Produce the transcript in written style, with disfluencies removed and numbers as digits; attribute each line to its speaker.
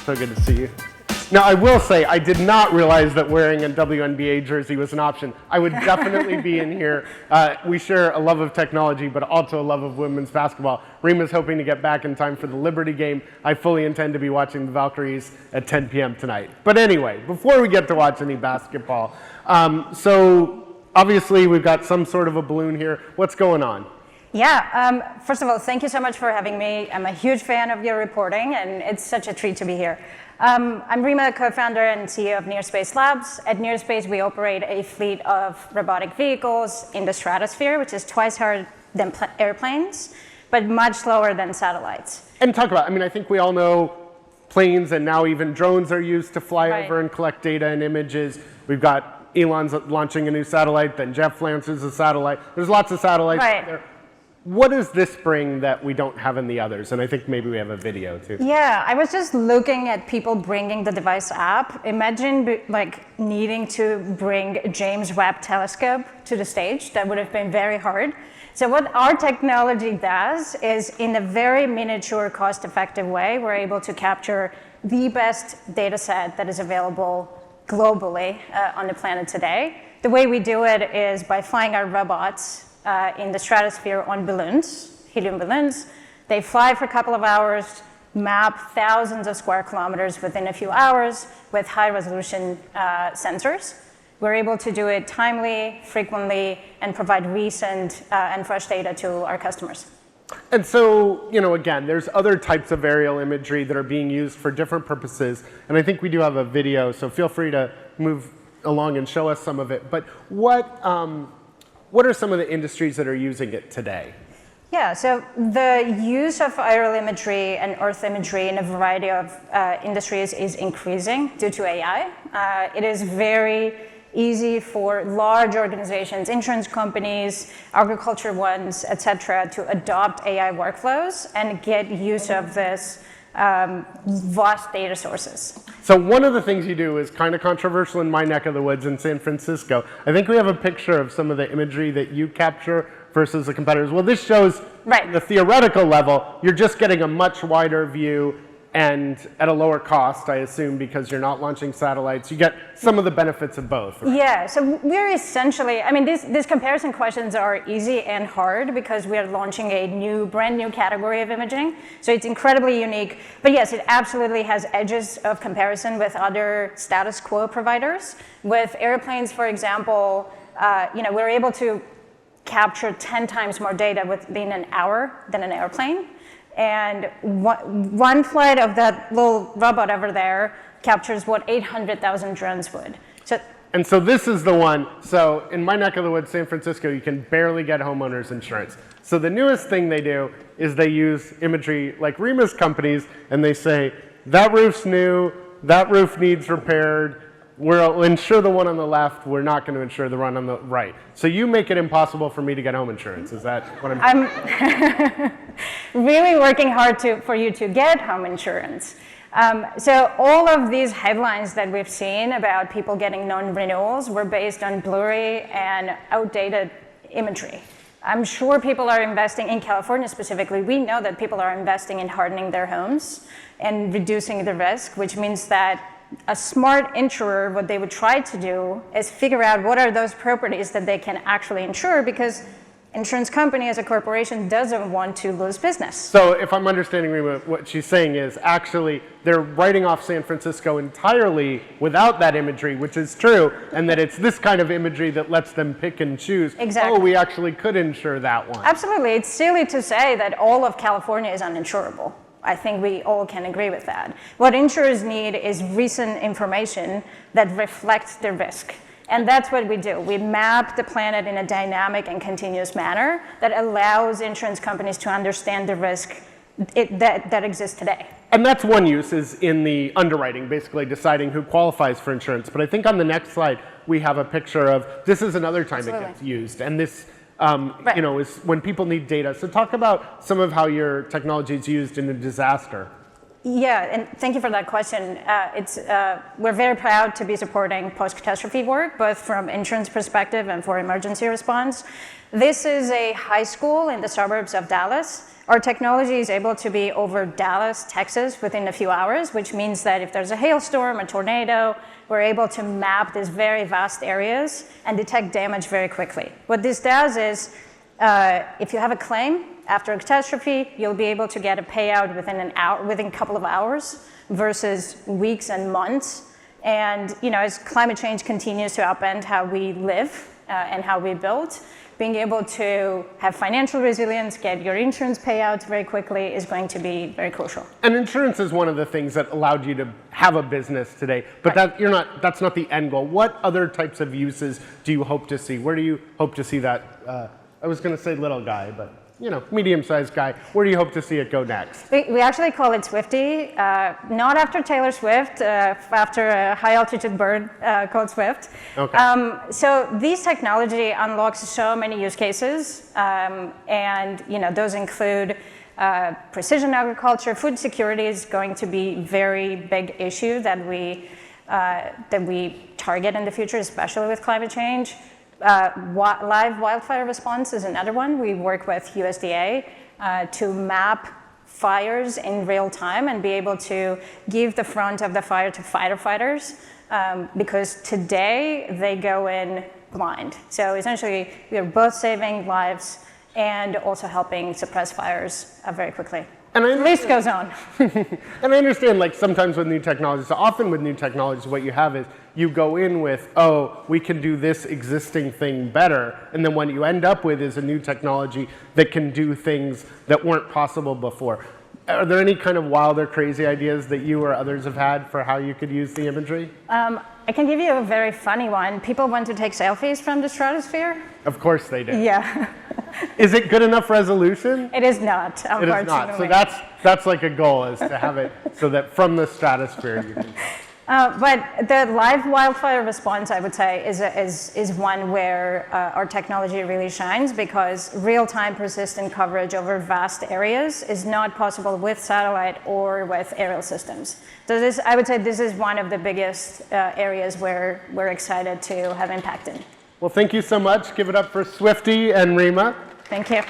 Speaker 1: So good to see you. Now, I will say, I did not realize that wearing a WNBA jersey was an option. I would definitely be in here. We share a love of technology, but also a love of women's basketball. Rema's hoping to get back in time for the Liberty game. I fully intend to be watching the Valkyries at 10 p.m. tonight. But anyway, before we get to watch any basketball, so obviously we've got some sort of a balloon here. What's going on?
Speaker 2: Yeah, first of all, thank you so much for having me. I'm a huge fan of your reporting, and it's such a treat to be here. I'm Rema, co-founder and CEO of Nearspace Labs. At Nearspace, we operate a fleet of robotic vehicles in the stratosphere, which is twice harder than airplanes, but much slower than satellites.
Speaker 1: And talk about, I mean, I think we all know planes and now even drones are used to fly
Speaker 2: Right.
Speaker 1: over and collect data and images. We've got Elon's launching a new satellite, then Jeff lances a satellite. There's lots of satellites out there. What does this bring that we don't have in the others? And I think maybe we have a video too.
Speaker 2: Yeah, I was just looking at people bringing the device up. Imagine like needing to bring a James Webb telescope to the stage. That would have been very hard. So what our technology does is, in a very miniature, cost-effective way, we're able to capture the best data set that is available globally on the planet today. The way we do it is by flying our robots in the stratosphere on balloons, helium balloons. They fly for a couple of hours, map thousands of square kilometers within a few hours with high-resolution sensors. We're able to do it timely, frequently, and provide recent and fresh data to our customers.
Speaker 1: And so, you know, again, there's other types of aerial imagery that are being used for different purposes. And I think we do have a video, so feel free to move along and show us some of it. But what are some of the industries that are using it today?
Speaker 2: Yeah, so the use of aerial imagery and earth imagery in a variety of industries is increasing due to AI. It is very easy for large organizations, insurance companies, agriculture ones, et cetera, to adopt AI workflows and get use of this vast data sources.
Speaker 1: So one of the things you do is kind of controversial in my neck of the woods in San Francisco. I think we have a picture of some of the imagery that you capture versus the competitors. Well, this shows the theoretical level, you're just getting a much wider view and at a lower cost, I assume, because you're not launching satellites. You get some of the benefits of both. Right?
Speaker 2: Yeah, so we're essentially, I mean, these comparison questions are easy and hard because we are launching a brand new category of imaging. So it's incredibly unique. But yes, it absolutely has edges of comparison with other status quo providers. With airplanes, for example, we're able to capture 10 times more data within an hour than an airplane. And one flight of that little robot over there captures what 800,000 drones would.
Speaker 1: And so this is the one. So in my neck of the woods, San Francisco, you can barely get homeowners insurance. So the newest thing they do is they use imagery like Rema's companies, and they say, that roof's new, that roof needs repaired, we'll insure the one on the left, we're not going to insure the one on the right. So you make it impossible for me to get home insurance. Is that what I'm
Speaker 2: really working hard for you to get home insurance. So all of these headlines that we've seen about people getting non-renewals were based on blurry and outdated imagery. I'm sure people are investing, in California specifically, we know that people are investing in hardening their homes and reducing the risk, which means that a smart insurer, what they would try to do is figure out what are those properties that they can actually insure, because insurance company as a corporation doesn't want to lose business.
Speaker 1: So if I'm understanding Rema, what she's saying is actually they're writing off San Francisco entirely without that imagery, which is true, and that it's this kind of imagery that lets them pick and choose.
Speaker 2: Exactly.
Speaker 1: Oh, we actually could insure that one.
Speaker 2: Absolutely. It's silly to say that all of California is uninsurable. I think we all can agree with that. What insurers need is recent information that reflects the risk. And that's what we do. We map the planet in a dynamic and continuous manner that allows insurance companies to understand the risk that exists today.
Speaker 1: And that's one use, is in the underwriting, basically deciding who qualifies for insurance. But I think on the next slide, we have a picture of, this is another time it gets used. And this is when people need data. So talk about some of how your technology is used in a disaster.
Speaker 2: Yeah, and thank you for that question. We're very proud to be supporting post-catastrophe work, both from insurance perspective and for emergency response. This is a high school in the suburbs of Dallas our technology is able to be over Dallas, Texas within a few hours, which means that if there's a hailstorm, a tornado, we're able to map these very vast areas and detect damage very quickly. What this does is, if you have a claim after a catastrophe, you'll be able to get a payout within a couple of hours versus weeks and months. And as climate change continues to upend how we live and how we build, being able to have financial resilience, get your insurance payouts very quickly is going to be very crucial.
Speaker 1: And insurance is one of the things that allowed you to have a business today, but
Speaker 2: Right.
Speaker 1: that's not the end goal. What other types of uses do you hope to see? Where do you hope to see that? I was going to say little guy, but medium-sized guy. Where do you hope to see it go next?
Speaker 2: We actually call it Swifty, not after Taylor Swift, after a high-altitude bird called Swift.
Speaker 1: Okay.
Speaker 2: So this technology unlocks so many use cases, and those include precision agriculture. Food security is going to be a very big issue that we target in the future, especially with climate change. Live wildfire response is another one. We work with USDA to map fires in real time and be able to give the front of the fire to firefighters because today they go in blind. So essentially, we are both saving lives and also helping suppress fires very quickly.
Speaker 1: And
Speaker 2: the list goes on.
Speaker 1: And I understand, sometimes with new technologies, so often with new technologies, what you have is you go in with, oh, we can do this existing thing better. And then what you end up with is a new technology that can do things that weren't possible before. Are there any kind of wild or crazy ideas that you or others have had for how you could use the imagery?
Speaker 2: I can give you a very funny one. People want to take selfies from the stratosphere.
Speaker 1: Of course they do.
Speaker 2: Yeah.
Speaker 1: Is it good enough resolution?
Speaker 2: It is not, unfortunately.
Speaker 1: It is not. So that's like a goal, is to have it so that from the stratosphere you can.
Speaker 2: But the live wildfire response, I would say, is one where our technology really shines because real-time persistent coverage over vast areas is not possible with satellite or with aerial systems. So I would say this is one of the biggest areas where we're excited to have impact in.
Speaker 1: Well, thank you so much. Give it up for Swifty and Rema.
Speaker 2: Thank you.